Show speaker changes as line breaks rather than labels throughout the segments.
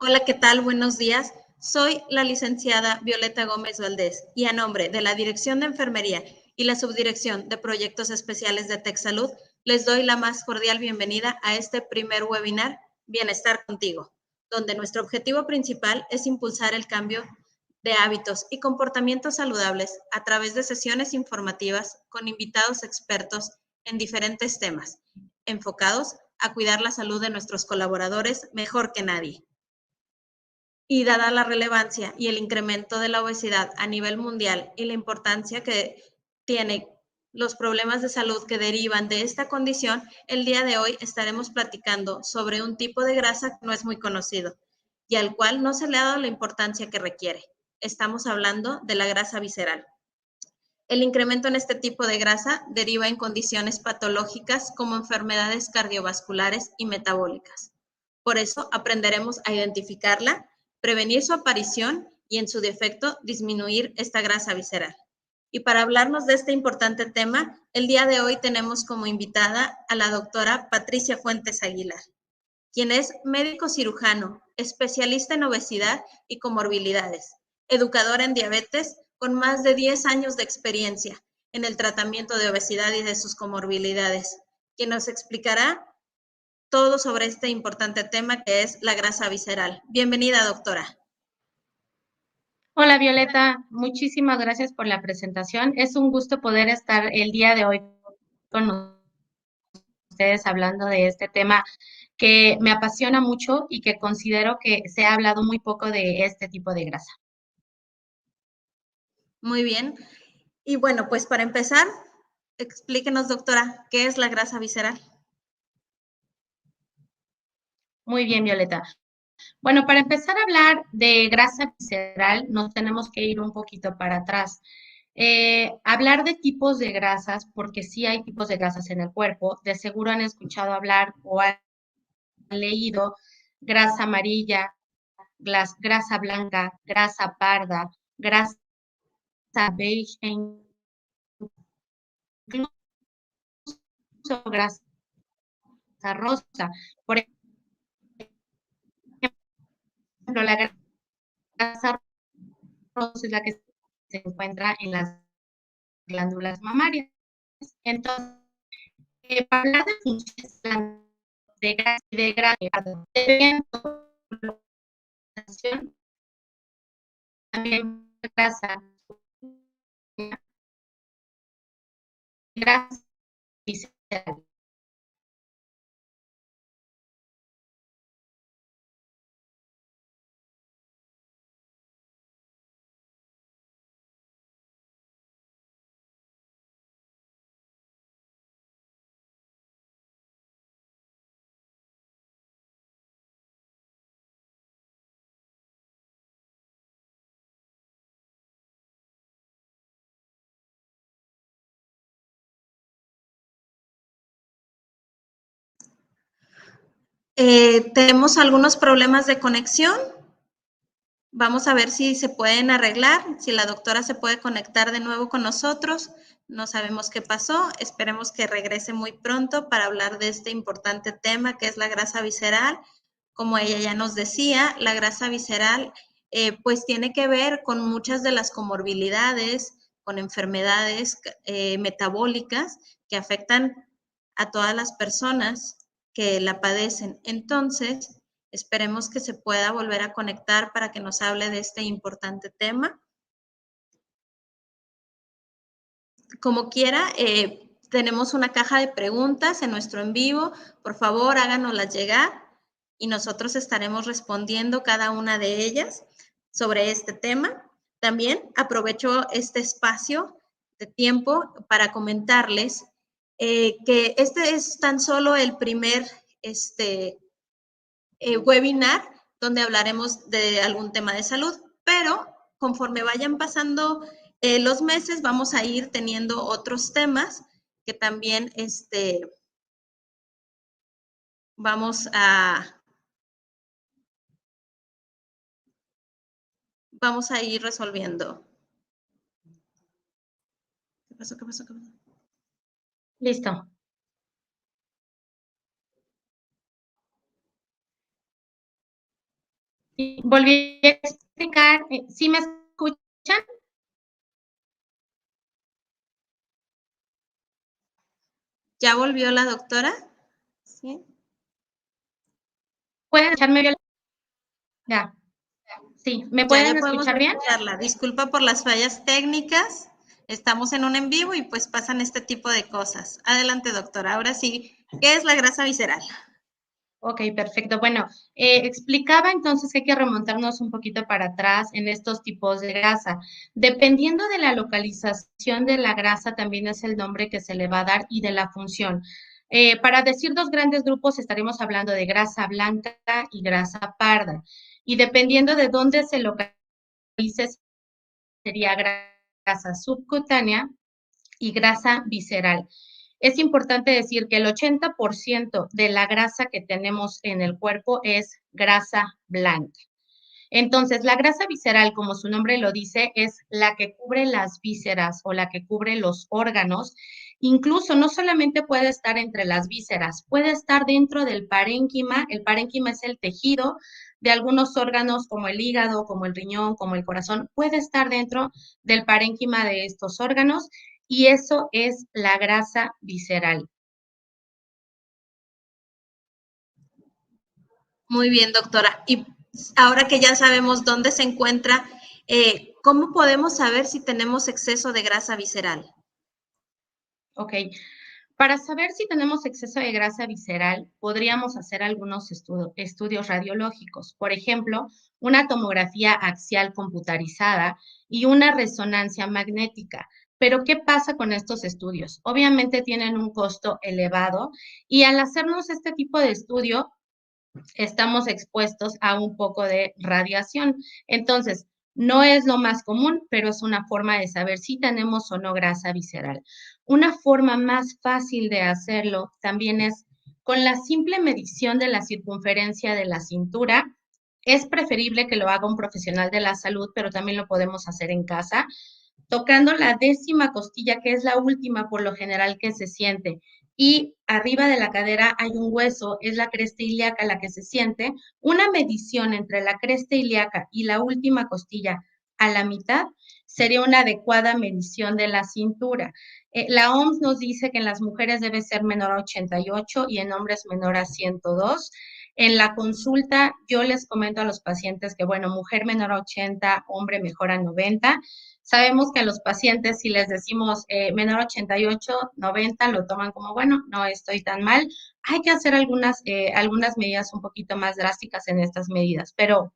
Hola, ¿qué tal? Buenos días. Soy la licenciada Violeta Gómez Valdés y a nombre de la Dirección de Enfermería y la Subdirección de Proyectos Especiales de TecSalud, les doy la más cordial bienvenida a este primer webinar Bienestar Contigo, donde nuestro objetivo principal es impulsar el cambio de hábitos y comportamientos saludables a través de sesiones informativas con invitados expertos en diferentes temas, enfocados a cuidar la salud de nuestros colaboradores mejor que nadie. Y dada la relevancia y el incremento de la obesidad a nivel mundial y la importancia que tiene los problemas de salud que derivan de esta condición, el día de hoy estaremos platicando sobre un tipo de grasa que no es muy conocido y al cual no se le ha dado la importancia que requiere. Estamos hablando de la grasa visceral. El incremento en este tipo de grasa deriva en condiciones patológicas como enfermedades cardiovasculares y metabólicas. Por eso aprenderemos a identificarla, prevenir su aparición y, en su defecto, disminuir esta grasa visceral. Y para hablarnos de este importante tema, el día de hoy tenemos como invitada a la doctora Patricia Fuentes Aguilar, quien es médico cirujano, especialista en obesidad y comorbilidades, educadora en diabetes con más de 10 años de experiencia en el tratamiento de obesidad y de sus comorbilidades, quien nos explicará todo sobre este importante tema que es la grasa visceral. Bienvenida, doctora.
Hola Violeta, muchísimas gracias por la presentación. Es un gusto poder estar el día de hoy con ustedes hablando de este tema que me apasiona mucho y que considero que se ha hablado muy poco de este tipo de grasa.
Muy bien. Y bueno, pues para empezar, explíquenos, doctora, ¿qué es la grasa visceral?
Muy bien, Violeta. Bueno, para empezar a hablar de grasa visceral, nos tenemos que ir un poquito para atrás. Hablar de tipos de grasas, porque sí hay tipos de grasas en el cuerpo. De seguro han escuchado hablar o han leído grasa amarilla, grasa blanca, grasa parda, grasa beige e incluso grasa rosa. Por ejemplo, la grasa rosa es la que se encuentra en las glándulas mamarias. Entonces, para hablar de funciones de grasa y de también grasa visceral.
Tenemos algunos problemas de conexión. Vamos a ver si se pueden arreglar, si la doctora se puede conectar de nuevo con nosotros. No sabemos qué pasó. Esperemos que regrese muy pronto para hablar de este importante tema que es la grasa visceral. Como ella ya nos decía, la grasa visceral pues tiene que ver con muchas de las comorbilidades, con enfermedades metabólicas que afectan a todas las personas que la padecen. Entonces, esperemos que se pueda volver a conectar para que nos hable de este importante tema. Como quiera, tenemos una caja de preguntas en nuestro en vivo. Por favor, háganoslas llegar y nosotros estaremos respondiendo cada una de ellas sobre este tema. También aprovecho este espacio de tiempo para comentarles que este es tan solo el primer webinar donde hablaremos de algún tema de salud, pero conforme vayan pasando los meses vamos a ir teniendo otros temas que también vamos a ir resolviendo. ¿Qué pasó? ¿Qué pasó? ¿Qué pasó?
Listo. volví a explicar, ¿sí me escuchan?
¿Ya volvió la doctora? Sí.
¿Pueden escucharme bien? Ya, sí, ¿me
Ya
pueden
podemos
escuchar bien?
escucharla. Disculpa por las fallas técnicas. Estamos en un en vivo y pues pasan este tipo de cosas. Adelante, doctora. Ahora sí, ¿qué es la grasa visceral?
Ok, perfecto. Bueno, explicaba entonces que hay que remontarnos un poquito para atrás en estos tipos de grasa. Dependiendo de la localización de la grasa, también es el nombre que se le va a dar y de la función. Para decir dos grandes grupos, estaremos hablando de grasa blanca y grasa parda. Y dependiendo de dónde se localice, sería grasa subcutánea y grasa visceral. Es importante decir que el 80% de la grasa que tenemos en el cuerpo es grasa blanca. Entonces, la grasa visceral, como su nombre lo dice, es la que cubre las vísceras o la que cubre los órganos. Incluso no solamente puede estar entre las vísceras, puede estar dentro del parénquima. El parénquima es el tejido de algunos órganos como el hígado, como el riñón, como el corazón. Puede estar dentro del parénquima de estos órganos y eso es la grasa visceral.
Muy bien, doctora. Y ahora que ya sabemos dónde se encuentra, ¿cómo podemos saber si tenemos exceso de grasa visceral?
Ok. Para saber si tenemos exceso de grasa visceral, podríamos hacer algunos estudios radiológicos. Por ejemplo, una tomografía axial computarizada y una resonancia magnética. Pero, ¿qué pasa con estos estudios? Obviamente tienen un costo elevado y al hacernos este tipo de estudio, estamos expuestos a un poco de radiación. Entonces, no es lo más común, pero es una forma de saber si tenemos o no grasa visceral. Una forma más fácil de hacerlo también es con la simple medición de la circunferencia de la cintura. Es preferible que lo haga un profesional de la salud, pero también lo podemos hacer en casa, tocando la décima costilla, que es la última por lo general que se siente. Y arriba de la cadera hay un hueso, es la cresta ilíaca la que se siente. Una medición entre la cresta ilíaca y la última costilla a la mitad sería una adecuada medición de la cintura. La OMS nos dice que en las mujeres debe ser menor a 88 y en hombres menor a 102. En la consulta yo les comento a los pacientes que, bueno, mujer menor a 80, hombre mejor a 90. Sabemos que a los pacientes, si les decimos menor a 88, 90, lo toman como, bueno, no estoy tan mal. Hay que hacer algunas medidas un poquito más drásticas en estas medidas, pero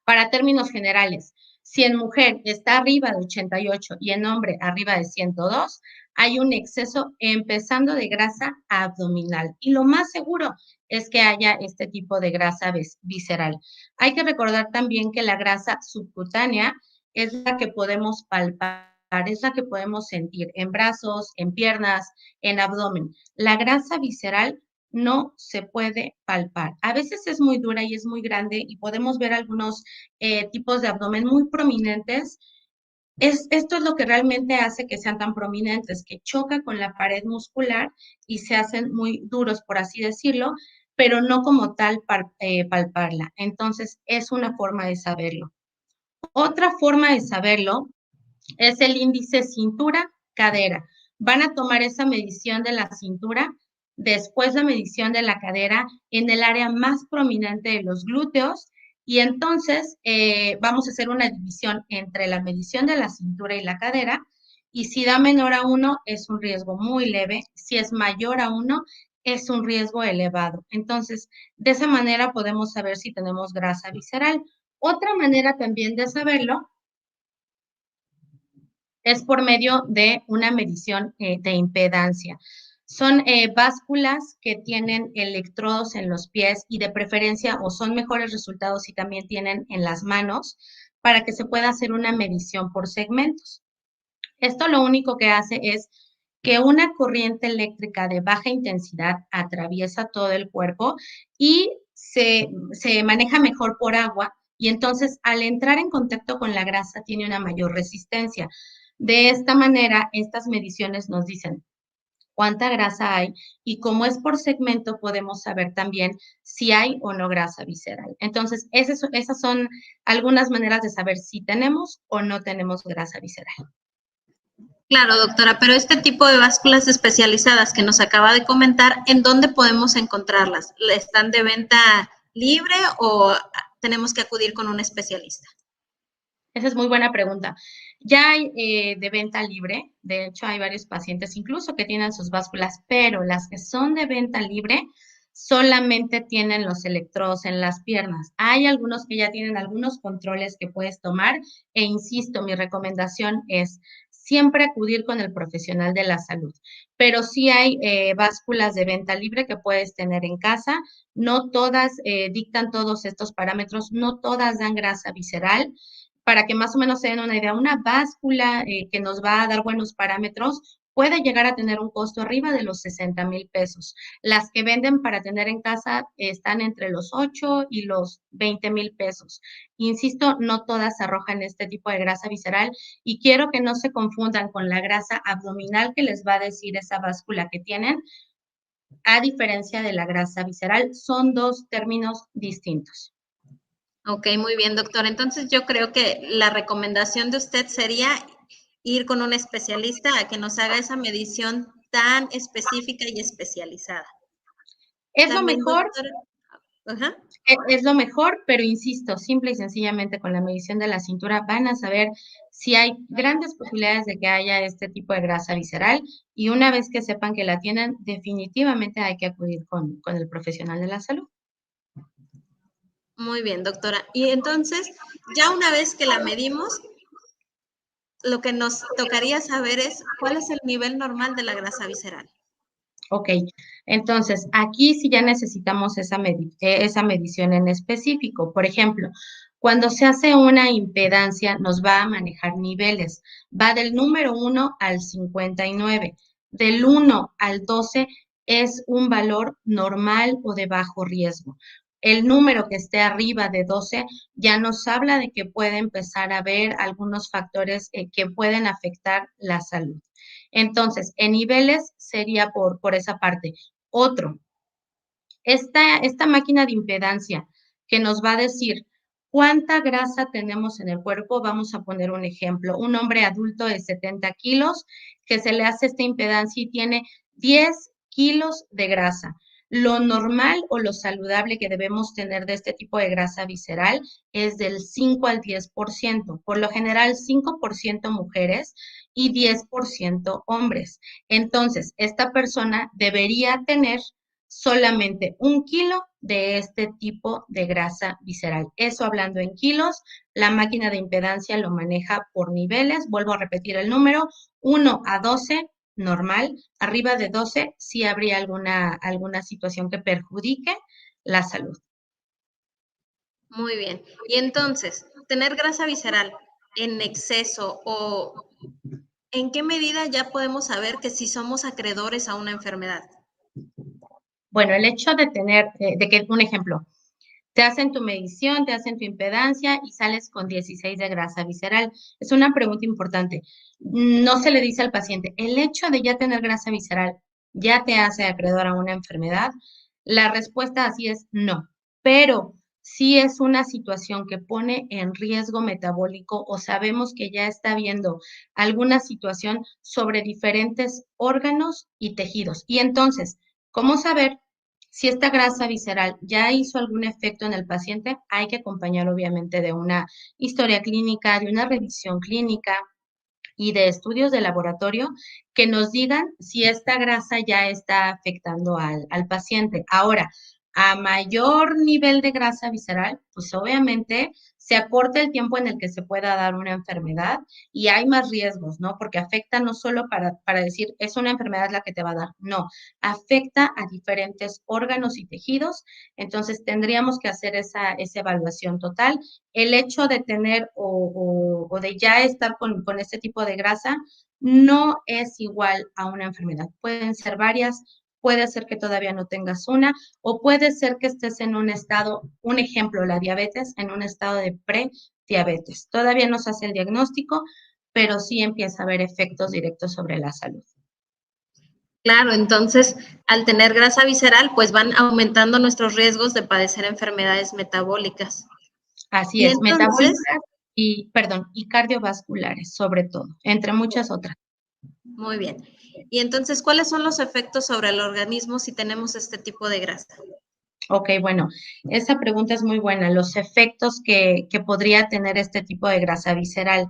para términos generales, si en mujer está arriba de 88 y en hombre arriba de 102, hay un exceso empezando de grasa abdominal. Y lo más seguro es que haya este tipo de grasa visceral. Hay que recordar también que la grasa subcutánea es la que podemos palpar, es la que podemos sentir en brazos, en piernas, en abdomen. La grasa visceral no se puede palpar. A veces es muy dura y es muy grande y podemos ver algunos tipos de abdomen muy prominentes. Esto es lo que realmente hace que sean tan prominentes, que choca con la pared muscular y se hacen muy duros, por así decirlo, pero no como tal palparla. Entonces, es una forma de saberlo. Otra forma de saberlo es el índice cintura-cadera. Van a tomar esa medición de la cintura, después la medición de la cadera en el área más prominente de los glúteos y entonces vamos a hacer una división entre la medición de la cintura y la cadera y si da menor a 1 es un riesgo muy leve, si es mayor a 1 es un riesgo elevado. Entonces, de esa manera podemos saber si tenemos grasa visceral. Otra manera también de saberlo es por medio de una medición de impedancia. Son básculas que tienen electrodos en los pies y de preferencia o son mejores resultados si también tienen en las manos para que se pueda hacer una medición por segmentos. Esto lo único que hace es que una corriente eléctrica de baja intensidad atraviesa todo el cuerpo y se maneja mejor por agua y entonces al entrar en contacto con la grasa tiene una mayor resistencia. De esta manera, estas mediciones nos dicen cuánta grasa hay y como es por segmento podemos saber también si hay o no grasa visceral. Entonces, esas son algunas maneras de saber si tenemos o no tenemos grasa visceral.
Claro, doctora, pero este tipo de básculas especializadas que nos acaba de comentar, ¿en dónde podemos encontrarlas? ¿Están de venta libre o tenemos que acudir con un especialista?
Esa es muy buena pregunta. Ya hay de venta libre, de hecho hay varios pacientes incluso que tienen sus básculas, pero las que son de venta libre solamente tienen los electrodos en las piernas. Hay algunos que ya tienen algunos controles que puedes tomar e insisto, mi recomendación es siempre acudir con el profesional de la salud, pero sí hay básculas de venta libre que puedes tener en casa. No todas dictan todos estos parámetros, no todas dan grasa visceral para que más o menos se den una idea, una báscula que nos va a dar buenos parámetros puede llegar a tener un costo arriba de los 60,000 pesos. Las que venden para tener en casa están entre los 8 y los 20,000 pesos. Insisto, no todas arrojan este tipo de grasa visceral y quiero que no se confundan con la grasa abdominal que les va a decir esa báscula que tienen, a diferencia de la grasa visceral, son dos términos distintos.
Ok, muy bien, doctor. Entonces yo creo que la recomendación de usted sería ir con un especialista a que nos haga esa medición tan específica y especializada.
Es lo
También,
mejor.
doctor, ajá.
Es lo mejor, pero insisto, simple y sencillamente con la medición de la cintura van a saber si hay grandes posibilidades de que haya este tipo de grasa visceral y una vez que sepan que la tienen, definitivamente hay que acudir con el profesional de la salud.
Muy bien, doctora. Y entonces, ya una vez que la medimos, lo que nos tocaría saber es cuál es el nivel normal de la grasa visceral.
Ok, entonces aquí sí ya necesitamos esa medición en específico. Por ejemplo, cuando se hace una impedancia, nos va a manejar niveles. Va del número 1 al 59. Del 1 al 12 es un valor normal o de bajo riesgo. El número que esté arriba de 12 ya nos habla de que puede empezar a haber algunos factores que pueden afectar la salud. Entonces, en niveles sería por esa parte. Otro, esta máquina de impedancia que nos va a decir cuánta grasa tenemos en el cuerpo, vamos a poner un ejemplo, un hombre adulto de 70 kilos que se le hace esta impedancia y tiene 10 kilos de grasa. Lo normal o lo saludable que debemos tener de este tipo de grasa visceral es del 5 al 10%, por lo general 5% mujeres y 10% hombres. Entonces, esta persona debería tener solamente 1 kilo de este tipo de grasa visceral. Eso hablando en kilos, la máquina de impedancia lo maneja por niveles. Vuelvo a repetir el número, 1 a 12, normal. Arriba de 12, sí habría alguna situación que perjudique la salud.
Muy bien. Y entonces, tener grasa visceral en exceso o en qué medida ya podemos saber que si somos acreedores a una enfermedad.
Bueno, el hecho de tener, de que, un ejemplo, te hacen tu medición, te hacen tu impedancia y sales con 16 de grasa visceral. Es una pregunta importante. No se le dice al paciente, el hecho de ya tener grasa visceral ya te hace acreedor a una enfermedad. La respuesta así es no, pero si es una situación que pone en riesgo metabólico o sabemos que ya está habiendo alguna situación sobre diferentes órganos y tejidos. Y entonces, ¿cómo saber si esta grasa visceral ya hizo algún efecto en el paciente? Hay que acompañar obviamente de una historia clínica, de una revisión clínica y de estudios de laboratorio que nos digan si esta grasa ya está afectando al paciente. Ahora, a mayor nivel de grasa visceral, pues obviamente se acorta el tiempo en el que se pueda dar una enfermedad y hay más riesgos, ¿no? Porque afecta no solo para decir, es una enfermedad la que te va a dar, no, afecta a diferentes órganos y tejidos, entonces tendríamos que hacer esa evaluación total. El hecho de tener o de ya estar con este tipo de grasa no es igual a una enfermedad. Pueden ser varias, puede ser que todavía no tengas una, o puede ser que estés en un estado, un ejemplo, la diabetes, en un estado de prediabetes. Todavía no se hace el diagnóstico, pero sí empieza a haber efectos directos sobre la salud.
Claro, entonces al tener grasa visceral, pues van aumentando nuestros riesgos de padecer enfermedades metabólicas.
Así
Y
es,
entonces,
metabólicas y, perdón, y cardiovasculares, sobre todo, entre muchas otras.
muy bien. Y entonces, ¿cuáles son los efectos sobre el organismo si tenemos este tipo de grasa?
Ok, bueno, esa pregunta es muy buena. Los efectos que podría tener este tipo de grasa visceral.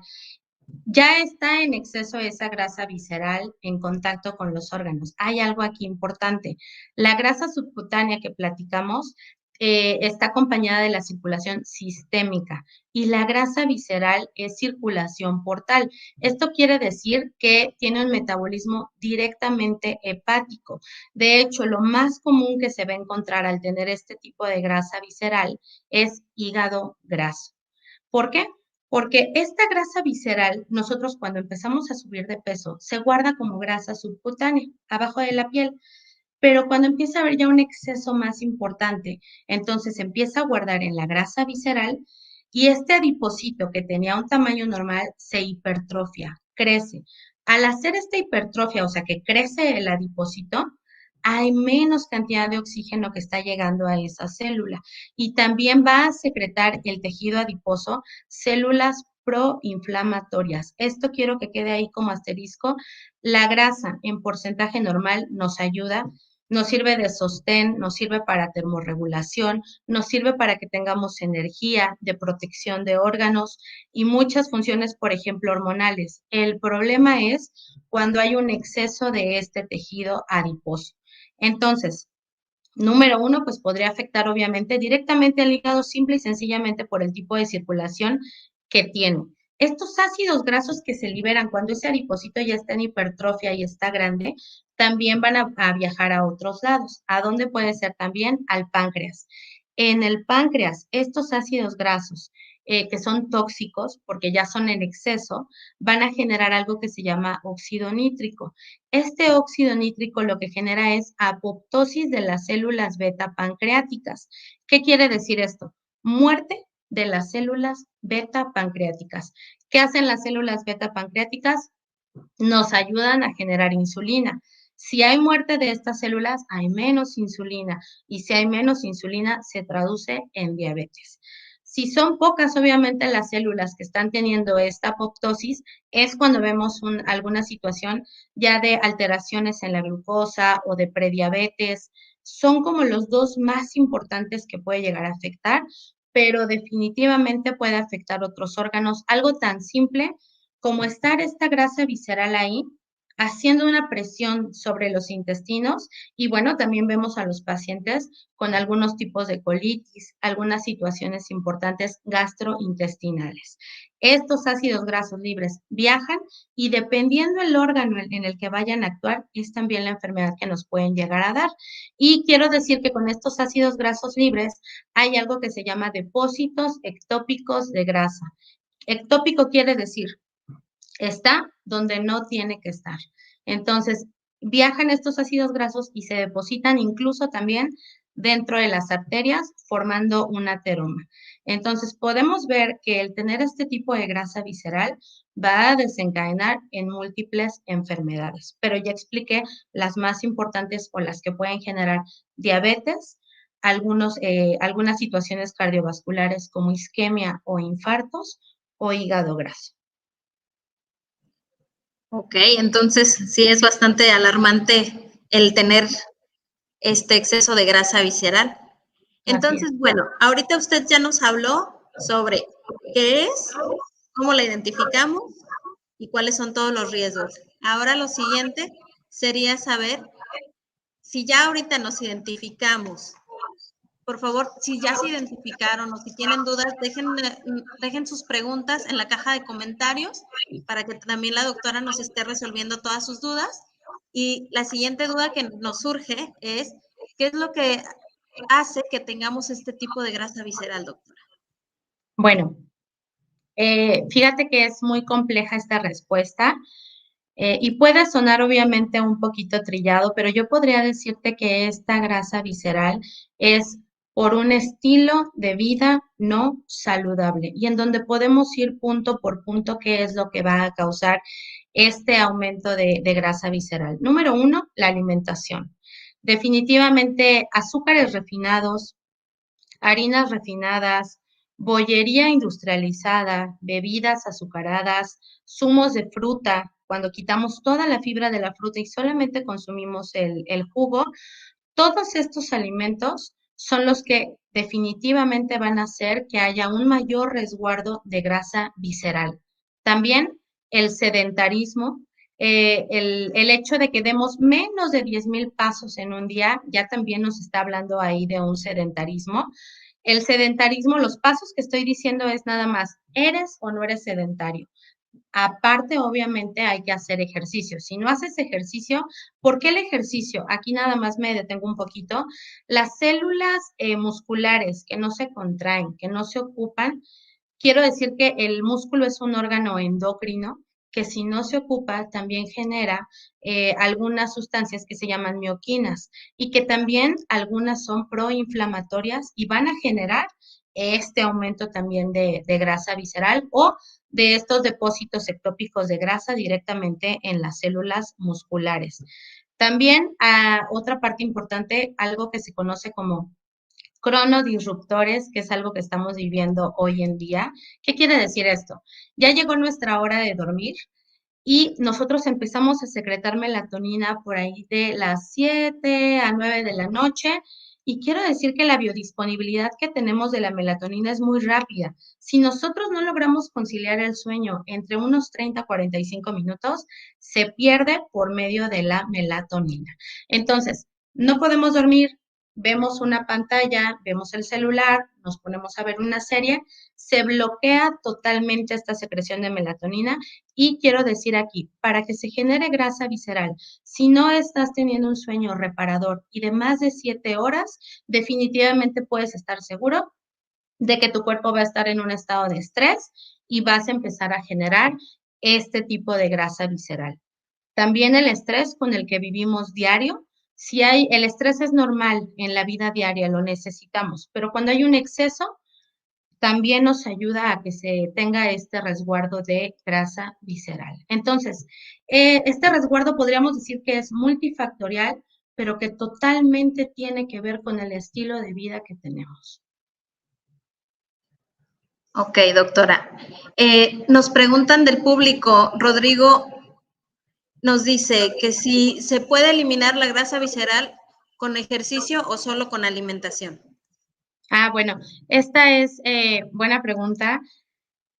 Ya está en exceso esa grasa visceral en contacto con los órganos. Hay algo aquí importante. La grasa subcutánea que platicamos está acompañada de la circulación sistémica y la grasa visceral es circulación portal. Esto quiere decir que tiene un metabolismo directamente hepático. De hecho, lo más común que se va a encontrar al tener este tipo de grasa visceral es hígado graso. ¿Por qué? Porque esta grasa visceral, nosotros cuando empezamos a subir de peso, se guarda como grasa subcutánea, abajo de la piel, pero cuando empieza a haber ya un exceso más importante, entonces se empieza a guardar en la grasa visceral y este adipocito que tenía un tamaño normal se hipertrofia, crece. Al hacer esta hipertrofia, o sea que crece el adipocito, hay menos cantidad de oxígeno que está llegando a esa célula y también va a secretar el tejido adiposo células proinflamatorias. Esto quiero que quede ahí como asterisco. La grasa en porcentaje normal nos ayuda, nos sirve de sostén, nos sirve para termorregulación, nos sirve para que tengamos energía, de protección de órganos y muchas funciones, por ejemplo, hormonales. El problema es cuando hay un exceso de este tejido adiposo. Entonces, número uno, pues podría afectar obviamente directamente al hígado simple y sencillamente por el tipo de circulación que tiene. Estos ácidos grasos que se liberan cuando ese adipocito ya está en hipertrofia y está grande, también van a viajar a otros lados. ¿A dónde puede ser también? Al páncreas. En el páncreas, estos ácidos grasos que son tóxicos porque ya son en exceso, van a generar algo que se llama óxido nítrico. Este óxido nítrico lo que genera es apoptosis de las células beta pancreáticas. ¿Qué quiere decir esto? Muerte de las células beta pancreáticas. ¿Qué hacen las células beta pancreáticas? Nos ayudan a generar insulina. Si hay muerte de estas células, hay menos insulina y si hay menos insulina, se traduce en diabetes. Si son pocas, obviamente, las células que están teniendo esta apoptosis, es cuando vemos alguna situación ya de alteraciones en la glucosa o de prediabetes. Son como los dos más importantes que puede llegar a afectar, pero definitivamente puede afectar otros órganos. Algo tan simple como estar esta grasa visceral ahí, haciendo una presión sobre los intestinos y bueno, también vemos a los pacientes con algunos tipos de colitis, algunas situaciones importantes gastrointestinales. Estos ácidos grasos libres viajan y dependiendo el órgano en el que vayan a actuar, es también la enfermedad que nos pueden llegar a dar. Y quiero decir que con estos ácidos grasos libres hay algo que se llama depósitos ectópicos de grasa. Ectópico quiere decir está donde no tiene que estar. Entonces, viajan estos ácidos grasos y se depositan incluso también dentro de las arterias, formando un ateroma. Entonces, podemos ver que el tener este tipo de grasa visceral va a desencadenar en múltiples enfermedades, pero ya expliqué las más importantes o las que pueden generar diabetes, algunas situaciones cardiovasculares como isquemia o infartos o hígado graso.
Ok, entonces sí es bastante alarmante el tener este exceso de grasa visceral.
Así es.
Entonces, bueno, ahorita usted ya nos habló sobre qué es, cómo la identificamos y cuáles son todos los riesgos. Ahora lo siguiente sería saber si ya ahorita nos identificamos. Por favor, si ya se identificaron o si tienen dudas, dejen sus preguntas en la caja de comentarios para que también la doctora nos esté resolviendo todas sus dudas. Y la siguiente duda que nos surge es, ¿qué es lo que hace que tengamos este tipo de grasa visceral, doctora?
Bueno, fíjate que es muy compleja esta respuesta y puede sonar obviamente un poquito trillado, pero yo podría decirte que esta grasa visceral es por un estilo de vida no saludable y en donde podemos ir punto por punto qué es lo que va a causar este aumento de grasa visceral? Número uno, la alimentación. Definitivamente azúcares refinados, harinas refinadas, bollería industrializada, bebidas azucaradas, zumos de fruta, cuando quitamos toda la fibra de la fruta y solamente consumimos el jugo, todos estos alimentos son los que definitivamente van a hacer que haya un mayor resguardo de grasa visceral. También el sedentarismo, el hecho de que demos menos de 10,000 pasos en un día, ya también nos está hablando ahí de un sedentarismo. El sedentarismo, los pasos que estoy diciendo es nada más, ¿eres o no eres sedentario? Aparte, obviamente, hay que hacer ejercicio. Si no haces ejercicio, ¿por qué el ejercicio? Aquí nada más me detengo un poquito. Las células musculares que no se contraen, que no se ocupan, quiero decir que el músculo es un órgano endocrino que si no se ocupa también genera algunas sustancias que se llaman mioquinas y que también algunas son proinflamatorias y van a generar este aumento también de grasa visceral o de estos depósitos ectópicos de grasa directamente en las células musculares. También, otra parte importante, algo que se conoce como cronodisruptores, que es algo que estamos viviendo hoy en día. ¿Qué quiere decir esto? Ya llegó nuestra hora de dormir y nosotros empezamos a secretar melatonina por ahí de las 7 a 9 de la noche. Y quiero decir que la biodisponibilidad que tenemos de la melatonina es muy rápida. Si nosotros no logramos conciliar el sueño entre unos 30 a 45 minutos, se pierde por medio de la melatonina. Entonces, no podemos dormir, vemos una pantalla, vemos el celular, nos ponemos a ver una serie, se bloquea totalmente esta secreción de melatonina y quiero decir aquí, para que se genere grasa visceral, si no estás teniendo un sueño reparador y de más de 7 horas, definitivamente puedes estar seguro de que tu cuerpo va a estar en un estado de estrés y vas a empezar a generar este tipo de grasa visceral. También el estrés con el que vivimos diario. Si hay, el estrés es normal en la vida diaria, lo necesitamos, pero cuando hay un exceso, también nos ayuda a que se tenga este resguardo de grasa visceral. Entonces, este resguardo podríamos decir que es multifactorial, pero que totalmente tiene que ver con el estilo de vida que tenemos.
Ok, doctora. Nos preguntan del público, Rodrigo nos dice que si se puede eliminar la grasa visceral con ejercicio o solo con alimentación.
Bueno, esta es buena pregunta.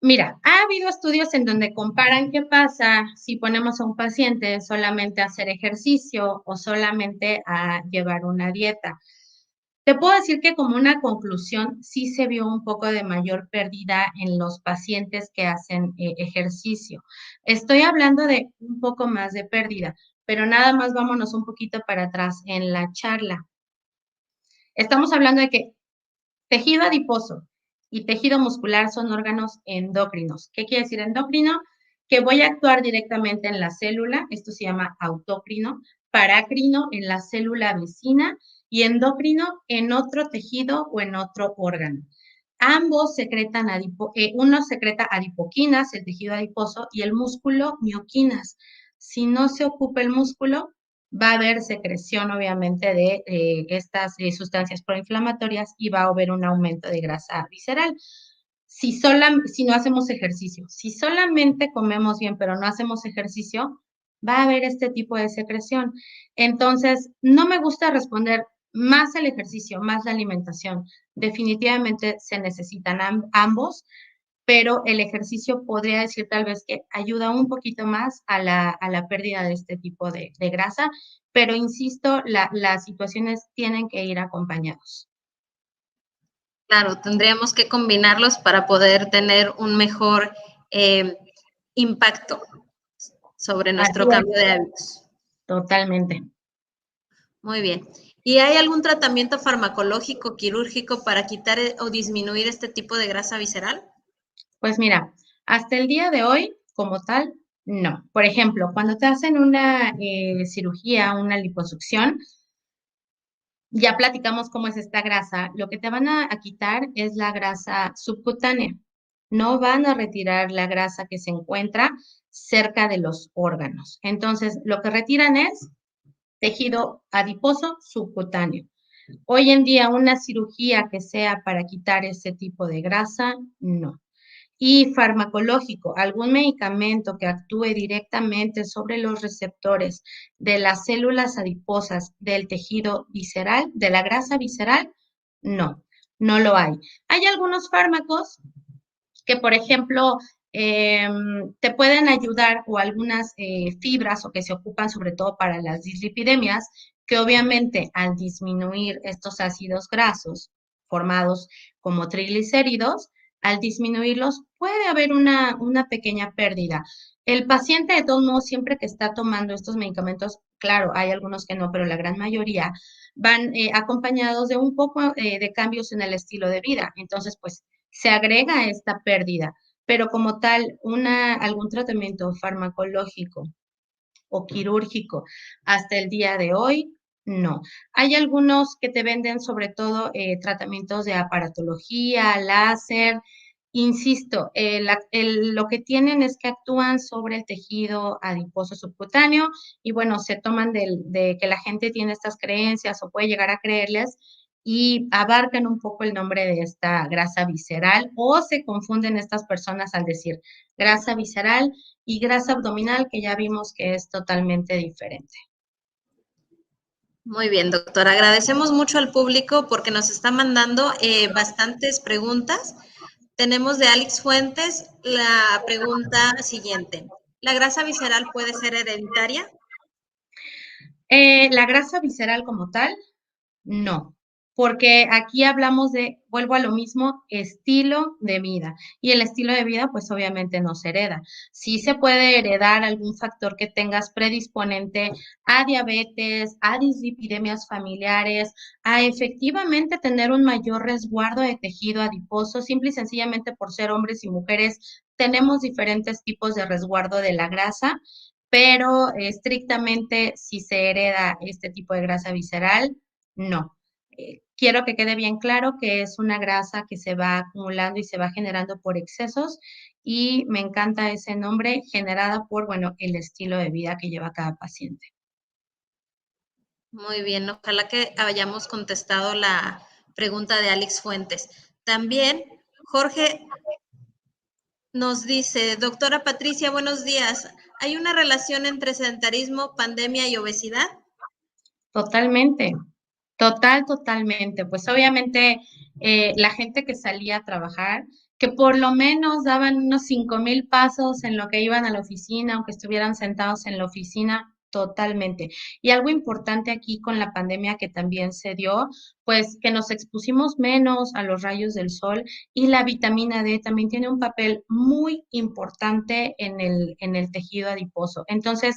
Mira, ha habido estudios en donde comparan qué pasa si ponemos a un paciente solamente a hacer ejercicio o solamente a llevar una dieta. Te puedo decir que como una conclusión, sí se vio un poco de mayor pérdida en los pacientes que hacen ejercicio. Estoy hablando de un poco más de pérdida, pero nada más vámonos un poquito para atrás en la charla. Estamos hablando de que tejido adiposo y tejido muscular son órganos endocrinos. ¿Qué quiere decir endocrino? Que voy a actuar directamente en la célula, esto se llama autócrino, parácrino en la célula vecina y endocrino en otro tejido o en otro órgano. Ambos secretan uno secreta adipoquinas, el tejido adiposo, y el músculo mioquinas. Si no se ocupa el músculo, va a haber secreción, obviamente, de estas sustancias proinflamatorias y va a haber un aumento de grasa visceral. Si no hacemos ejercicio, si solamente comemos bien, pero no hacemos ejercicio, va a haber este tipo de secreción. Entonces, no me gusta responder más el ejercicio, más la alimentación. Definitivamente se necesitan ambos, pero el ejercicio podría decir tal vez que ayuda un poquito más a la pérdida de este tipo de grasa, pero insisto, las situaciones tienen que ir acompañados.
Claro, tendríamos que combinarlos para poder tener un mejor impacto sobre nuestro cambio de hábitos.
Totalmente.
Muy bien. ¿Y hay algún tratamiento farmacológico, quirúrgico para quitar o disminuir este tipo de grasa visceral?
Pues mira, hasta el día de hoy, como tal, no. Por ejemplo, cuando te hacen una cirugía, una liposucción, ya platicamos cómo es esta grasa. Lo que te van a quitar es la grasa subcutánea. no van a retirar la grasa que se encuentra cerca de los órganos. Entonces, lo que retiran es tejido adiposo subcutáneo. Hoy en día, una cirugía que sea para quitar ese tipo de grasa, no. Y farmacológico, algún medicamento que actúe directamente sobre los receptores de las células adiposas del tejido visceral, de la grasa visceral, no, no lo hay. Hay algunos fármacos que, por ejemplo, te pueden ayudar o algunas fibras o que se ocupan sobre todo para las dislipidemias, que obviamente al disminuir estos ácidos grasos formados como triglicéridos, al disminuirlos puede haber una pequeña pérdida. El paciente, de todos modos, siempre que está tomando estos medicamentos, claro, hay algunos que no, pero la gran mayoría van acompañados de un poco de cambios en el estilo de vida. Entonces, pues se agrega esta pérdida, pero como tal, algún tratamiento farmacológico o quirúrgico hasta el día de hoy, no. Hay algunos que te venden sobre todo tratamientos de aparatología, láser. Insisto, lo que tienen es que actúan sobre el tejido adiposo subcutáneo y bueno, se toman de que la gente tiene estas creencias o puede llegar a creerles y abarcan un poco el nombre de esta grasa visceral o se confunden estas personas al decir grasa visceral y grasa abdominal, que ya vimos que es totalmente diferente.
Muy bien, doctora. Agradecemos mucho al público porque nos está mandando bastantes preguntas. Tenemos de Alex Fuentes la pregunta siguiente. ¿La grasa visceral puede ser hereditaria?
La grasa visceral como tal, no, porque aquí hablamos de, vuelvo a lo mismo, estilo de vida. Y el estilo de vida, pues obviamente no se hereda. Sí se puede heredar algún factor que tengas predisponente a diabetes, a dislipidemias familiares, a efectivamente tener un mayor resguardo de tejido adiposo, simple y sencillamente por ser hombres y mujeres. Tenemos diferentes tipos de resguardo de la grasa, pero estrictamente si se hereda este tipo de grasa visceral, no. Quiero que quede bien claro que es una grasa que se va acumulando y se va generando por excesos y me encanta ese nombre generada por, bueno, el estilo de vida que lleva cada paciente.
Muy bien, ojalá que hayamos contestado la pregunta de Alex Fuentes. También Jorge nos dice, doctora Patricia, buenos días. ¿Hay una relación entre sedentarismo, pandemia y obesidad?
Totalmente, totalmente. Pues obviamente la gente que salía a trabajar, que por lo menos daban unos 5,000 pasos en lo que iban a la oficina, aunque estuvieran sentados en la oficina, totalmente. Y algo importante aquí con la pandemia que también se dio, pues que nos expusimos menos a los rayos del sol y la vitamina D también tiene un papel muy importante en el tejido adiposo. Entonces,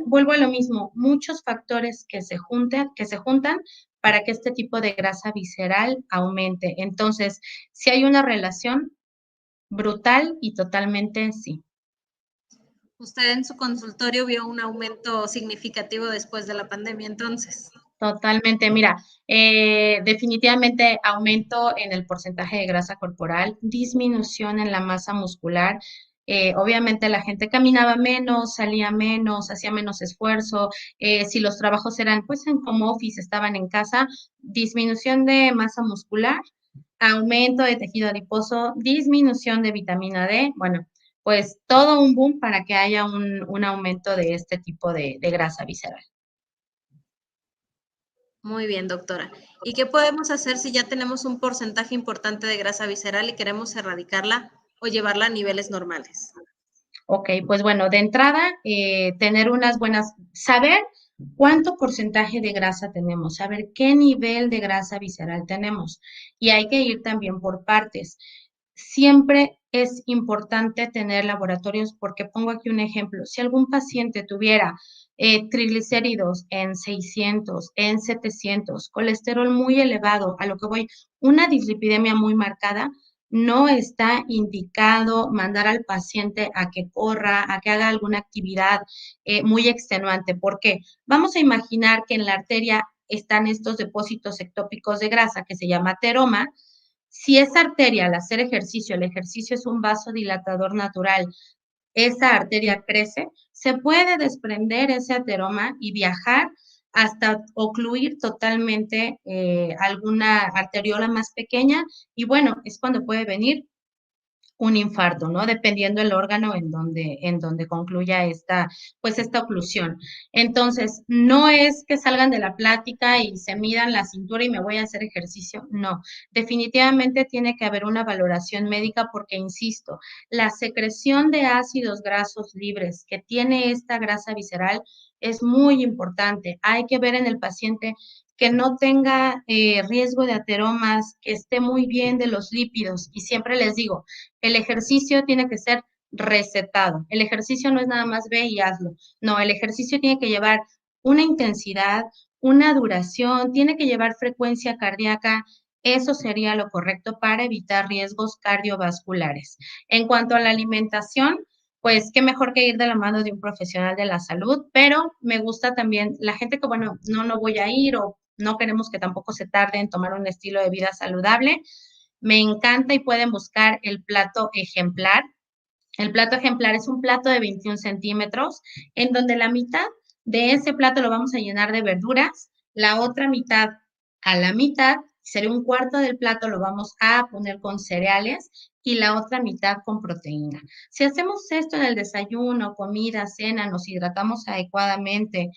vuelvo a lo mismo, muchos factores que se juntan para que este tipo de grasa visceral aumente. Entonces, si hay una relación brutal y totalmente sí.
Usted en su consultorio vio un aumento significativo después de la pandemia, entonces.
Totalmente, mira, definitivamente aumento en el porcentaje de grasa corporal, disminución en la masa muscular. Obviamente la gente caminaba menos, salía menos, hacía menos esfuerzo. Si los trabajos eran pues en home office, estaban en casa, disminución de masa muscular, aumento de tejido adiposo, disminución de vitamina D. Bueno, pues todo un boom para que haya un aumento de este tipo de grasa visceral.
Muy bien, doctora. ¿Y qué podemos hacer si ya tenemos un porcentaje importante de grasa visceral y queremos erradicarla o llevarla a niveles normales?
Ok, pues bueno, de entrada, tener unas buenas, saber cuánto porcentaje de grasa tenemos, saber qué nivel de grasa visceral tenemos. Y hay que ir también por partes. Siempre es importante tener laboratorios, porque pongo aquí un ejemplo. Si algún paciente tuviera triglicéridos en 600, en 700, colesterol muy elevado, a lo que voy, una dislipidemia muy marcada, no está indicado mandar al paciente a que corra, a que haga alguna actividad muy extenuante. ¿Por qué? Vamos a imaginar que en la arteria están estos depósitos ectópicos de grasa que se llama ateroma Si esa arteria al hacer ejercicio, el ejercicio es un vasodilatador natural, esa arteria crece, se puede desprender ese ateroma y viajar hasta ocluir totalmente alguna arteriola más pequeña y bueno, es cuando puede venir un infarto, ¿no? Dependiendo el órgano en donde concluya pues esta oclusión. Entonces, no es que salgan de la plática y se midan la cintura y me voy a hacer ejercicio, no. Definitivamente tiene que haber una valoración médica porque, insisto, la secreción de ácidos grasos libres que tiene esta grasa visceral es muy importante. Hay que ver en el paciente que no tenga riesgo de ateromas, que esté muy bien de los lípidos. Y siempre les digo, el ejercicio tiene que ser recetado. El ejercicio no es nada más ve y hazlo. No, el ejercicio tiene que llevar una intensidad, una duración, tiene que llevar frecuencia cardíaca. Eso sería lo correcto para evitar riesgos cardiovasculares. En cuanto a la alimentación, pues qué mejor que ir de la mano de un profesional de la salud, pero me gusta también la gente que, bueno, no voy a ir o no queremos que tampoco se tarde en tomar un estilo de vida saludable. Me encanta y pueden buscar el plato ejemplar. El plato ejemplar es un plato de 21 centímetros en donde la mitad de ese plato lo vamos a llenar de verduras, la otra mitad a la mitad, sería un cuarto del plato, lo vamos a poner con cereales y la otra mitad con proteína. Si hacemos esto en el desayuno, comida, cena, nos hidratamos adecuadamente,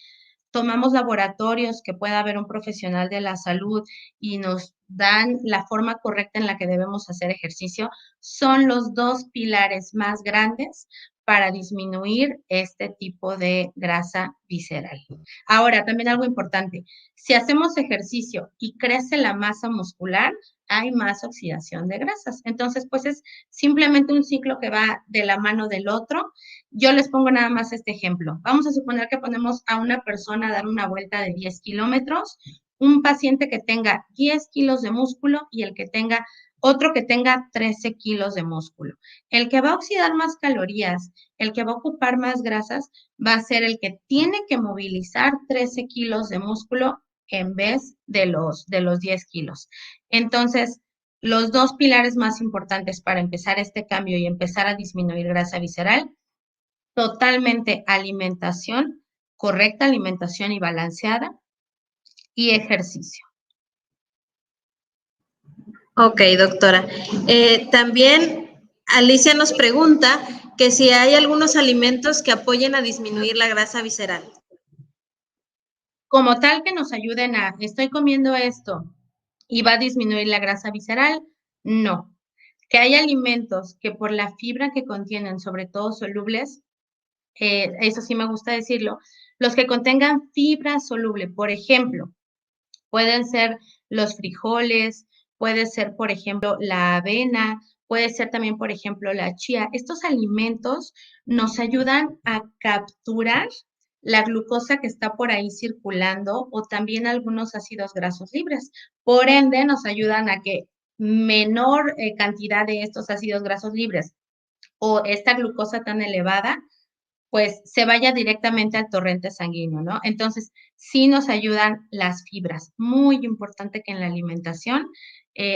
tomamos laboratorios que pueda haber un profesional de la salud y nos dan la forma correcta en la que debemos hacer ejercicio, son los dos pilares más grandes para disminuir este tipo de grasa visceral. Ahora, también algo importante, si hacemos ejercicio y crece la masa muscular, hay más oxidación de grasas. Entonces, pues es simplemente un ciclo que va de la mano del otro. Yo les pongo nada más este ejemplo. Vamos a suponer que ponemos a una persona a dar una vuelta de 10 kilómetros, un paciente que tenga 10 kilos de músculo y el que tenga otro que tenga 13 kilos de músculo. El que va a oxidar más calorías, el que va a ocupar más grasas, va a ser el que tiene que movilizar 13 kilos de músculo en vez de los 10 kilos. Entonces, los dos pilares más importantes para empezar este cambio y empezar a disminuir grasa visceral, totalmente alimentación, correcta alimentación y balanceada, y ejercicio.
Ok, doctora. También Alicia nos pregunta que si hay algunos alimentos que apoyen a disminuir la grasa visceral.
Como tal que nos ayuden a, estoy comiendo esto y va a disminuir la grasa visceral, no. Que hay alimentos que por la fibra que contienen, sobre todo solubles, eso sí me gusta decirlo, los que contengan fibra soluble, por ejemplo, pueden ser los frijoles, puede ser, por ejemplo, la avena, puede ser también, por ejemplo, la chía. Estos alimentos nos ayudan a capturar la glucosa que está por ahí circulando o también algunos ácidos grasos libres. Por ende, nos ayudan a que menor cantidad de estos ácidos grasos libres o esta glucosa tan elevada pues se vaya directamente al torrente sanguíneo, ¿no? Entonces, sí nos ayudan las fibras. Muy importante que en la alimentación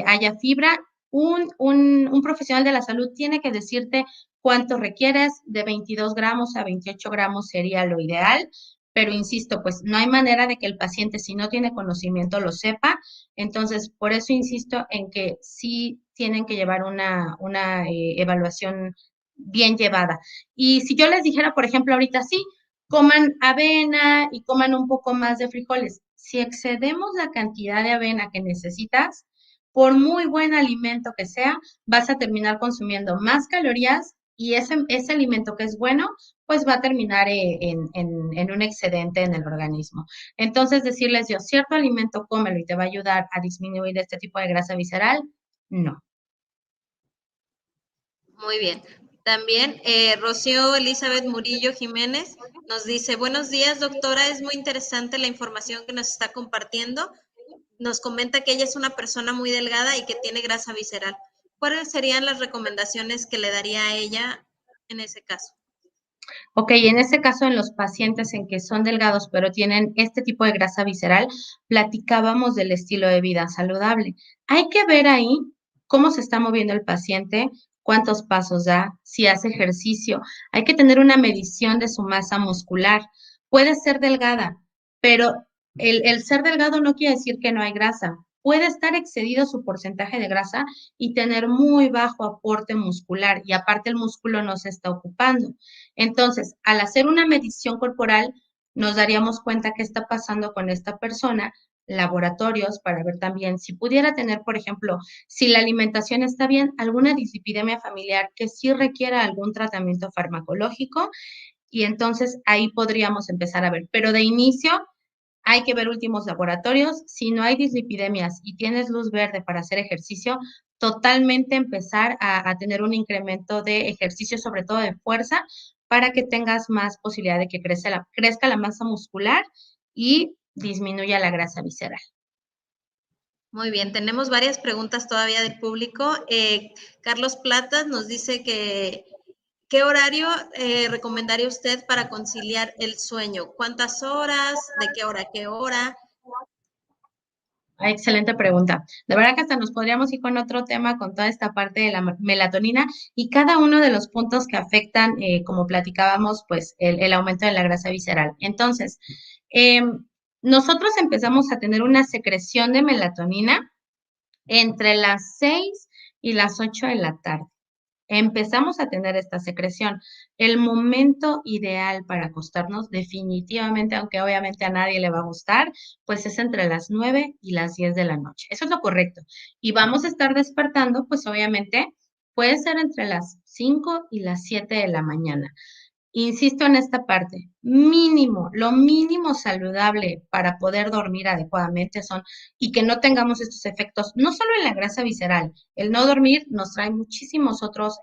haya fibra. Un profesional de la salud tiene que decirte cuánto requieres, de 22 gramos a 28 gramos sería lo ideal, pero insisto, pues no hay manera de que el paciente, si no tiene conocimiento, lo sepa. Entonces, por eso insisto en que sí tienen que llevar una evaluación bien llevada. Y si yo les dijera, por ejemplo, ahorita sí, coman avena y coman un poco más de frijoles. Si excedemos la cantidad de avena que necesitas, por muy buen alimento que sea, vas a terminar consumiendo más calorías y ese alimento que es bueno, pues va a terminar en un excedente en el organismo. Entonces, decirles yo, cierto alimento, cómelo y te va a ayudar a disminuir este tipo de grasa visceral, no.
Muy bien. También Rocío Elizabeth Murillo Jiménez nos dice, buenos días, doctora, es muy interesante la información que nos está compartiendo. Nos comenta que ella es una persona muy delgada y que tiene grasa visceral. ¿Cuáles serían las recomendaciones que le daría a ella en ese caso?
Ok, en este caso, en los pacientes en que son delgados pero tienen este tipo de grasa visceral, platicábamos del estilo de vida saludable. Hay que ver ahí cómo se está moviendo el paciente, cuántos pasos da, si hace ejercicio. Hay que tener una medición de su masa muscular. Puede ser delgada, pero el ser delgado no quiere decir que no hay grasa. Puede estar excedido su porcentaje de grasa y tener muy bajo aporte muscular y aparte el músculo no se está ocupando. Entonces, al hacer una medición corporal, nos daríamos cuenta qué está pasando con esta persona, laboratorios para ver también si pudiera tener, por ejemplo, si la alimentación está bien, alguna dislipidemia familiar que sí requiera algún tratamiento farmacológico y entonces ahí podríamos empezar a ver. Pero de inicio hay que ver últimos laboratorios. Si no hay dislipidemias y tienes luz verde para hacer ejercicio, totalmente empezar a tener un incremento de ejercicio, sobre todo de fuerza, para que tengas más posibilidad de que crezca la masa muscular y disminuya la grasa visceral.
Muy bien, tenemos varias preguntas todavía del público. Carlos Platas nos dice que, ¿qué horario recomendaría usted para conciliar el sueño? ¿Cuántas horas? ¿De qué hora a qué hora?
Excelente pregunta. De verdad que hasta nos podríamos ir con otro tema con toda esta parte de la melatonina y cada uno de los puntos que afectan, como platicábamos, pues el aumento de la grasa visceral. Entonces, eh, nosotros empezamos a tener una secreción de melatonina entre las 6 y las 8 de la tarde. Empezamos a tener esta secreción. El momento ideal para acostarnos, definitivamente, aunque obviamente a nadie le va a gustar, pues es entre las 9 y las 10 de la noche. Eso es lo correcto. Y vamos a estar despertando, pues obviamente puede ser entre las 5 y las 7 de la mañana. Insisto en esta parte, mínimo, lo mínimo saludable para poder dormir adecuadamente son y que no tengamos estos efectos, no solo en la grasa visceral, el no dormir nos trae muchísimos otros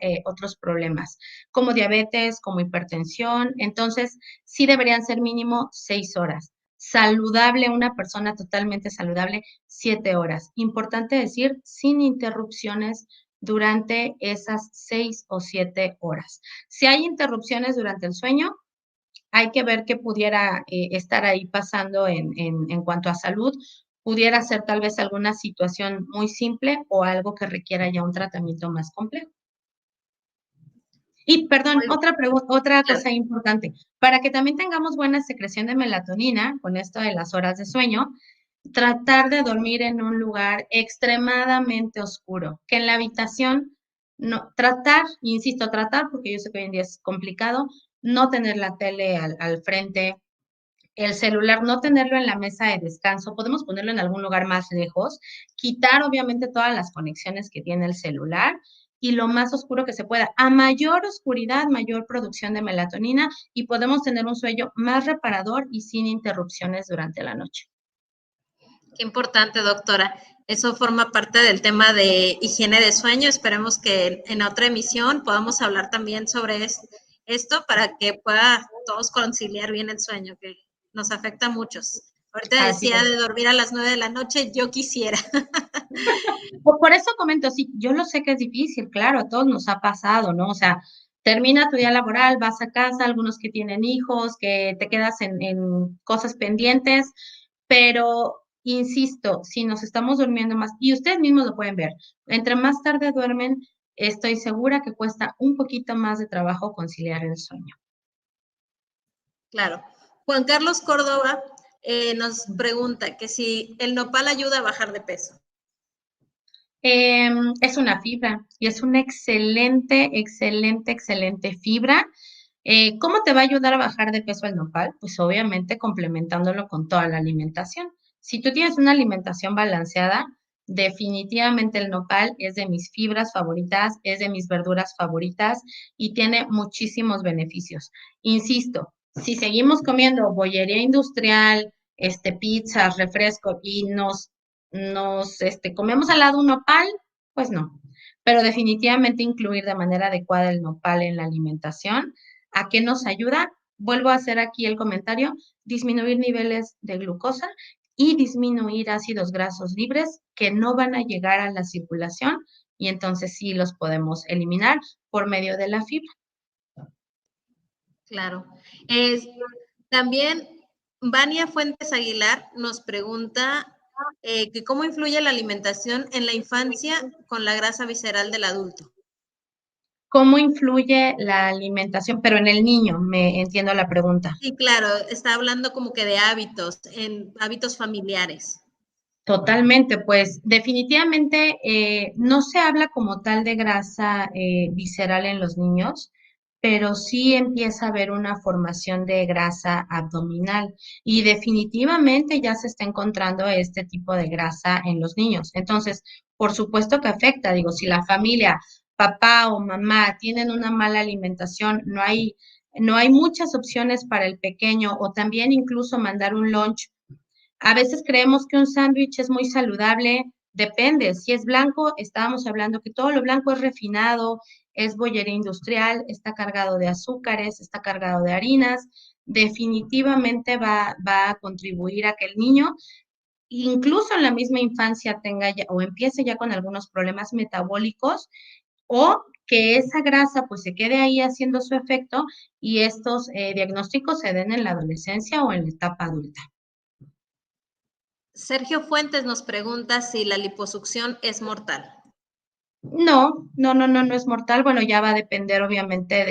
problemas, como diabetes, como hipertensión, entonces sí deberían ser mínimo 6 horas. Saludable, una persona totalmente saludable, 7 horas. Importante decir, sin interrupciones durante esas 6 o 7 horas. Si hay interrupciones durante el sueño, hay que ver qué pudiera estar ahí pasando en cuanto a salud. Pudiera ser tal vez alguna situación muy simple o algo que requiera ya un tratamiento más complejo. Y perdón,
Muy
otra
claro.
cosa importante, para que también tengamos buena secreción de melatonina con esto de las horas de sueño, tratar de dormir en un lugar extremadamente oscuro, que en la habitación, no, tratar, insisto, tratar, porque yo sé que hoy en día es complicado, no tener la tele al frente, el celular, no tenerlo en la mesa de descanso, podemos ponerlo en algún lugar más lejos, quitar obviamente todas las conexiones que tiene el celular y lo más oscuro que se pueda. A mayor oscuridad, mayor producción de melatonina y podemos tener un sueño más reparador y sin interrupciones durante la noche.
Qué importante, doctora. Eso forma parte del tema de higiene de sueño. Esperemos que en otra emisión podamos hablar también sobre esto para que pueda todos conciliar bien el sueño, que nos afecta a muchos. Ahorita
Así
decía
es.
de dormir a las 9 de la noche, yo quisiera.
Por eso comento, sí, yo lo sé que es difícil, claro, a todos nos ha pasado, ¿no? O sea, termina tu día laboral, vas a casa, algunos que tienen hijos, que te quedas en cosas pendientes, pero insisto, si nos estamos durmiendo más, y ustedes mismos lo pueden ver, entre más tarde duermen, estoy segura que cuesta un poquito más de trabajo conciliar el sueño.
Claro. Juan Carlos Córdoba nos pregunta que si el nopal ayuda a bajar de peso.
Es una fibra y es una excelente fibra. ¿Cómo te va a ayudar a bajar de peso el nopal? Pues obviamente complementándolo con toda la alimentación. Si tú tienes una alimentación balanceada, definitivamente el nopal es de mis fibras favoritas, es de mis verduras favoritas y tiene muchísimos beneficios. Insisto, si seguimos comiendo bollería industrial, pizzas, refresco y comemos al lado un nopal, pues no. Pero definitivamente incluir de manera adecuada el nopal en la alimentación. ¿A qué nos ayuda? Vuelvo a hacer aquí el comentario, disminuir niveles de glucosa y disminuir ácidos grasos libres que no van a llegar a la circulación y entonces sí los podemos eliminar por medio de la fibra.
Claro. También Vania Fuentes Aguilar nos pregunta que cómo influye la alimentación en la infancia con la grasa visceral del adulto.
¿Cómo influye la alimentación? Pero en el niño, me entiendo la pregunta.
Sí, claro, está hablando como que de hábitos, en hábitos familiares.
Totalmente, pues definitivamente no se habla como tal de grasa visceral en los niños, pero sí empieza a haber una formación de grasa abdominal y definitivamente ya se está encontrando este tipo de grasa en los niños. Entonces, por supuesto que afecta, digo, si la familia, papá o mamá tienen una mala alimentación, no hay muchas opciones para el pequeño o también incluso mandar un lunch. A veces creemos que un sándwich es muy saludable, depende. Si es blanco, estábamos hablando que todo lo blanco es refinado, es bollería industrial, está cargado de azúcares, está cargado de harinas. Definitivamente va a contribuir a que el niño, incluso en la misma infancia, tenga ya, o empiece ya con algunos problemas metabólicos o que esa grasa pues se quede ahí haciendo su efecto y estos diagnósticos se den en la adolescencia o en la etapa adulta.
Sergio Fuentes nos pregunta si la liposucción es mortal.
No es mortal. Bueno, ya va a depender obviamente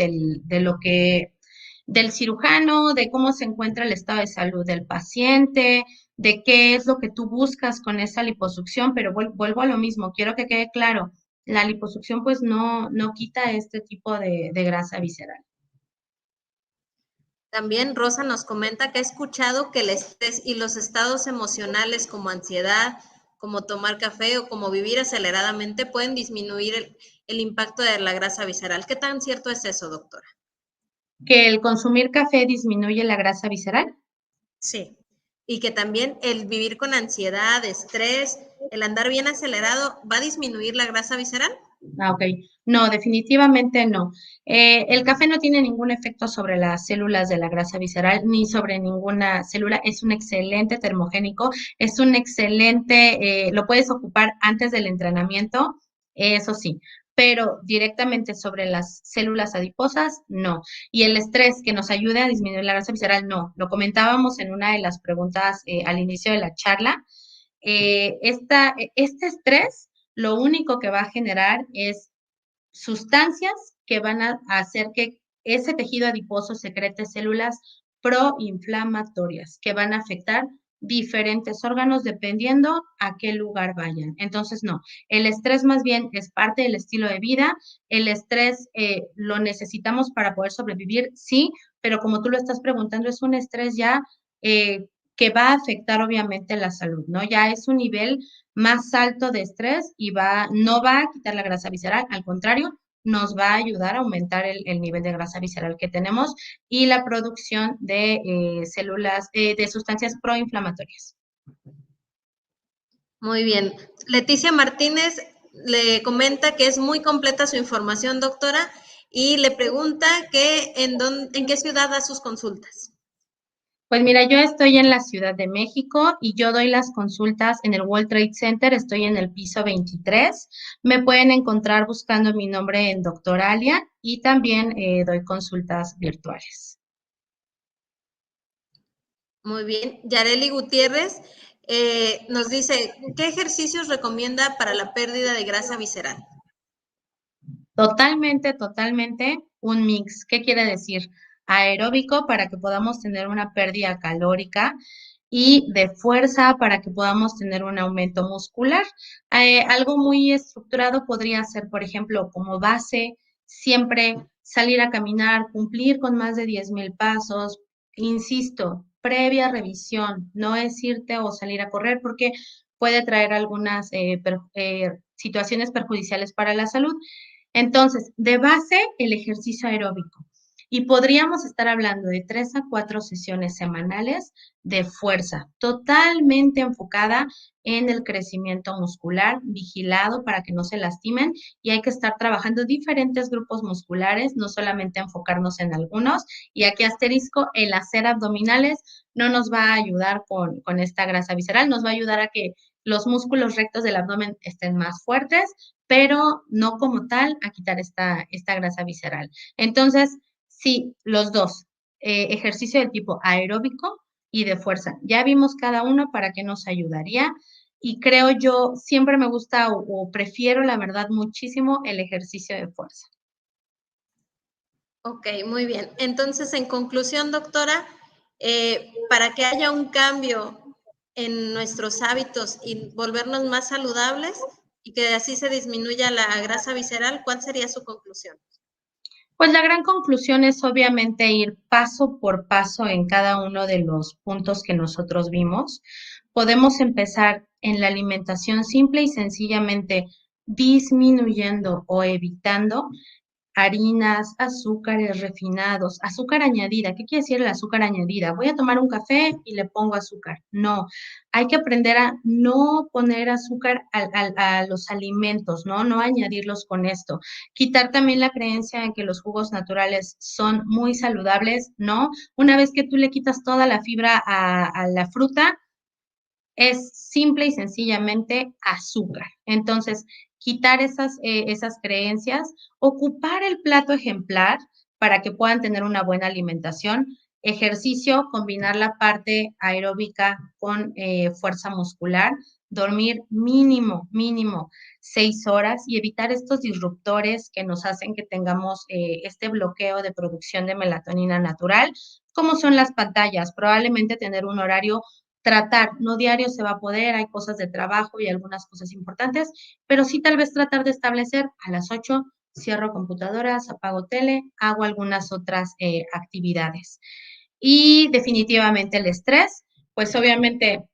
del cirujano, de cómo se encuentra el estado de salud del paciente, de qué es lo que tú buscas con esa liposucción, pero vuelvo a lo mismo, quiero que quede claro, la liposucción pues no quita este tipo de grasa visceral.
También Rosa nos comenta que ha escuchado que el estrés y los estados emocionales como ansiedad, como tomar café o como vivir aceleradamente pueden disminuir el impacto de la grasa visceral. ¿Qué tan cierto es eso, doctora?
Que el consumir café disminuye la grasa visceral.
Sí. Y que también el vivir con ansiedad, estrés, el andar bien acelerado, ¿va a disminuir la grasa visceral?
Ah, ok. No, definitivamente no. El café no tiene ningún efecto sobre las células de la grasa visceral ni sobre ninguna célula. Es un excelente termogénico, es un excelente, lo puedes ocupar antes del entrenamiento, eso sí, pero directamente sobre las células adiposas, no. Y el estrés que nos ayude a disminuir la grasa visceral, no. Lo comentábamos en una de las preguntas al inicio de la charla. Este estrés lo único que va a generar es sustancias que van a hacer que ese tejido adiposo secrete células proinflamatorias que van a afectar diferentes órganos dependiendo a qué lugar vayan. Entonces, no, el estrés más bien es parte del estilo de vida. El estrés lo necesitamos para poder sobrevivir, sí, pero como tú lo estás preguntando, es un estrés ya que va a afectar obviamente la salud, ¿no? Ya es un nivel más alto de estrés y no va a quitar la grasa visceral, al contrario, nos va a ayudar a aumentar el nivel de grasa visceral que tenemos y la producción de células, de sustancias proinflamatorias.
Muy bien. Leticia Martínez le comenta que es muy completa su información, doctora, y le pregunta que en qué ciudad da sus consultas.
Pues mira, yo estoy en la Ciudad de México y yo doy las consultas en el World Trade Center, estoy en el piso 23. Me pueden encontrar buscando mi nombre en Doctoralia y también doy consultas virtuales.
Muy bien. Yareli Gutiérrez nos dice, ¿qué ejercicios recomienda para la pérdida de grasa visceral?
Totalmente un mix. ¿Qué quiere decir? Aeróbico para que podamos tener una pérdida calórica y de fuerza para que podamos tener un aumento muscular. Algo muy estructurado podría ser, por ejemplo, como base, siempre salir a caminar, cumplir con más de 10,000 pasos. Insisto, previa revisión, no es irte o salir a correr porque puede traer algunas situaciones perjudiciales para la salud. Entonces, de base, el ejercicio aeróbico. Y podríamos estar hablando de 3 a 4 sesiones semanales de fuerza, totalmente enfocada en el crecimiento muscular, vigilado para que no se lastimen y hay que estar trabajando diferentes grupos musculares, no solamente enfocarnos en algunos. Y aquí asterisco, el hacer abdominales no nos va a ayudar con esta grasa visceral, nos va a ayudar a que los músculos rectos del abdomen estén más fuertes, pero no como tal a quitar esta grasa visceral. Entonces, sí, los dos, ejercicio de tipo aeróbico y de fuerza. Ya vimos cada uno para qué nos ayudaría y creo yo, siempre me gusta o prefiero, la verdad, muchísimo el ejercicio de fuerza.
Ok, muy bien. Entonces, en conclusión, doctora, para que haya un cambio en nuestros hábitos y volvernos más saludables y que así se disminuya la grasa visceral, ¿cuál sería su conclusión?
Pues la gran conclusión es obviamente ir paso por paso en cada uno de los puntos que nosotros vimos. Podemos empezar en la alimentación simple y sencillamente disminuyendo o evitando harinas, azúcares refinados, azúcar añadida. ¿Qué quiere decir el azúcar añadida? Voy a tomar un café y le pongo azúcar. No, hay que aprender a no poner azúcar a los alimentos, ¿no? No añadirlos con esto. Quitar también la creencia de que los jugos naturales son muy saludables, ¿no? Una vez que tú le quitas toda la fibra a la fruta, es simple y sencillamente azúcar. Entonces, quitar esas creencias, ocupar el plato ejemplar para que puedan tener una buena alimentación, ejercicio, combinar la parte aeróbica con fuerza muscular, dormir mínimo 6 horas y evitar estos disruptores que nos hacen que tengamos este bloqueo de producción de melatonina natural, como son las pantallas, probablemente tener un horario tratar, no diario se va a poder, hay cosas de trabajo y algunas cosas importantes, pero sí tal vez tratar de establecer a las 8 cierro computadoras, apago tele, hago algunas otras actividades. Y definitivamente el estrés, pues obviamente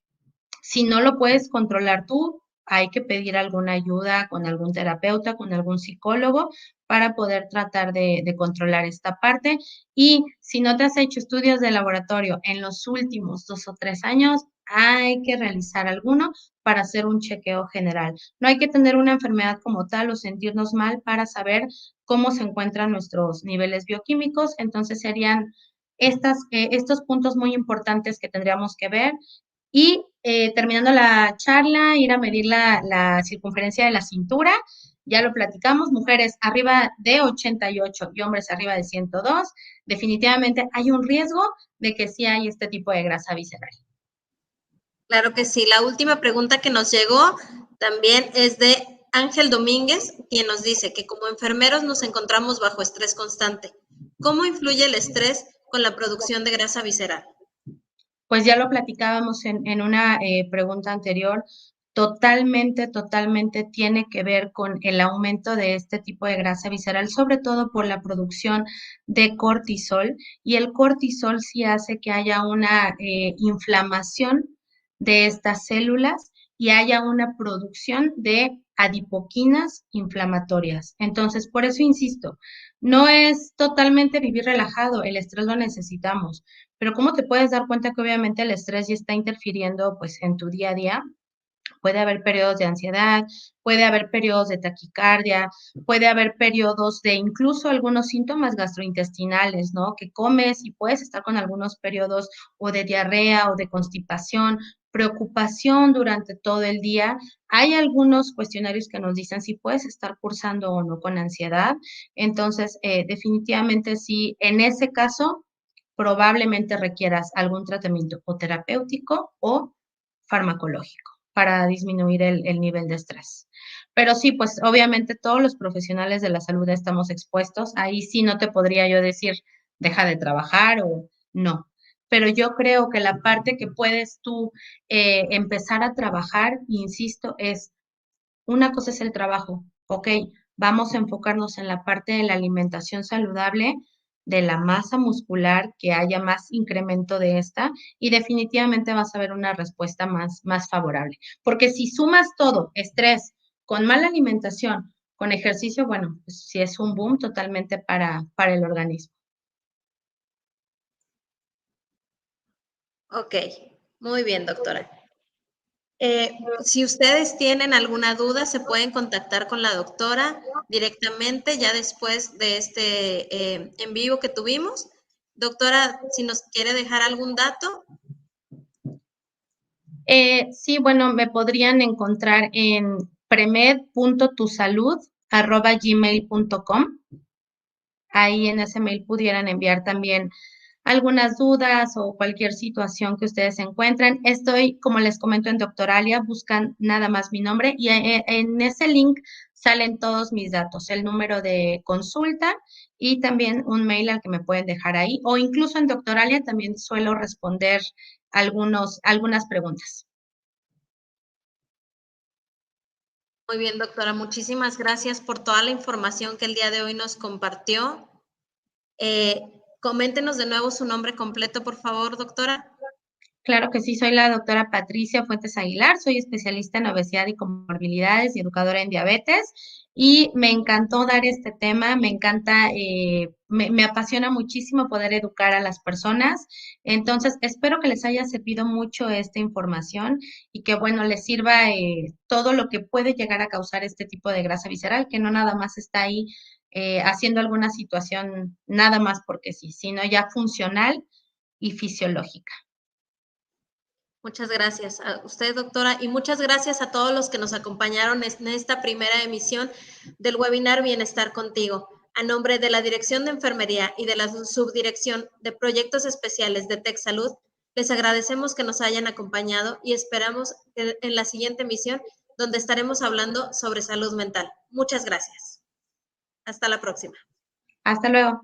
si no lo puedes controlar tú, hay que pedir alguna ayuda con algún terapeuta, con algún psicólogo para poder tratar de controlar esta parte. Y si no te has hecho estudios de laboratorio en los últimos 2 o 3 años, hay que realizar alguno para hacer un chequeo general. No hay que tener una enfermedad como tal o sentirnos mal para saber cómo se encuentran nuestros niveles bioquímicos. Entonces serían estos puntos muy importantes que tendríamos que ver y terminando la charla, ir a medir la circunferencia de la cintura. Ya lo platicamos, mujeres arriba de 88 y hombres arriba de 102. Definitivamente hay un riesgo de que sí hay este tipo de grasa visceral.
Claro que sí. La última pregunta que nos llegó también es de Ángel Domínguez, quien nos dice que como enfermeros nos encontramos bajo estrés constante. ¿Cómo influye el estrés con la producción de grasa visceral?
Pues ya lo platicábamos en una pregunta anterior, totalmente tiene que ver con el aumento de este tipo de grasa visceral, sobre todo por la producción de cortisol, y el cortisol sí hace que haya una inflamación de estas células y haya una producción de adipoquinas inflamatorias. Entonces, por eso insisto, no es totalmente vivir relajado, el estrés lo necesitamos, pero ¿cómo te puedes dar cuenta que obviamente el estrés ya está interfiriendo pues en tu día a día? Puede haber periodos de ansiedad, puede haber periodos de taquicardia, puede haber periodos de incluso algunos síntomas gastrointestinales, ¿no? Que comes y puedes estar con algunos periodos o de diarrea o de constipación, preocupación durante todo el día. Hay algunos cuestionarios que nos dicen si puedes estar cursando o no con ansiedad. Entonces, definitivamente sí, en ese caso, probablemente requieras algún tratamiento o terapéutico o farmacológico para disminuir el nivel de estrés. Pero sí, pues obviamente todos los profesionales de la salud estamos expuestos. Ahí sí no te podría yo decir, deja de trabajar o no. Pero yo creo que la parte que puedes tú empezar a trabajar, insisto, es una cosa es el trabajo, ok, vamos a enfocarnos en la parte de la alimentación saludable, de la masa muscular, que haya más incremento de esta y definitivamente vas a ver una respuesta más favorable. Porque si sumas todo, estrés, con mala alimentación, con ejercicio, bueno, pues sí es un boom totalmente para el organismo.
Ok, muy bien, doctora. Si ustedes tienen alguna duda, se pueden contactar con la doctora directamente ya después de este en vivo que tuvimos. Doctora, si nos quiere dejar algún dato.
Sí, bueno, me podrían encontrar en premed.tusalud@gmail.com. Ahí en ese mail pudieran enviar también algunas dudas o cualquier situación que ustedes se encuentren. Estoy, como les comento, en Doctoralia, buscan nada más mi nombre y en ese link salen todos mis datos, el número de consulta y también un mail al que me pueden dejar ahí, o incluso en Doctoralia también suelo responder algunas preguntas.
Muy bien, doctora. Muchísimas gracias por toda la información que el día de hoy nos compartió. Coméntenos de nuevo su nombre completo, por favor, doctora.
Claro que sí, soy la doctora Patricia Fuentes Aguilar, soy especialista en obesidad y comorbilidades y educadora en diabetes y me encantó dar este tema, me encanta, me apasiona muchísimo poder educar a las personas, entonces espero que les haya servido mucho esta información y que bueno, les sirva todo lo que puede llegar a causar este tipo de grasa visceral, que no nada más está ahí haciendo alguna situación nada más porque sí, sino ya funcional y fisiológica.
Muchas gracias a usted, doctora, y muchas gracias a todos los que nos acompañaron en esta primera emisión del webinar Bienestar Contigo. A nombre de la Dirección de Enfermería y de la Subdirección de Proyectos Especiales de TecSalud, les agradecemos que nos hayan acompañado y esperamos en la siguiente emisión, donde estaremos hablando sobre salud mental. Muchas gracias. Hasta la próxima.
Hasta luego.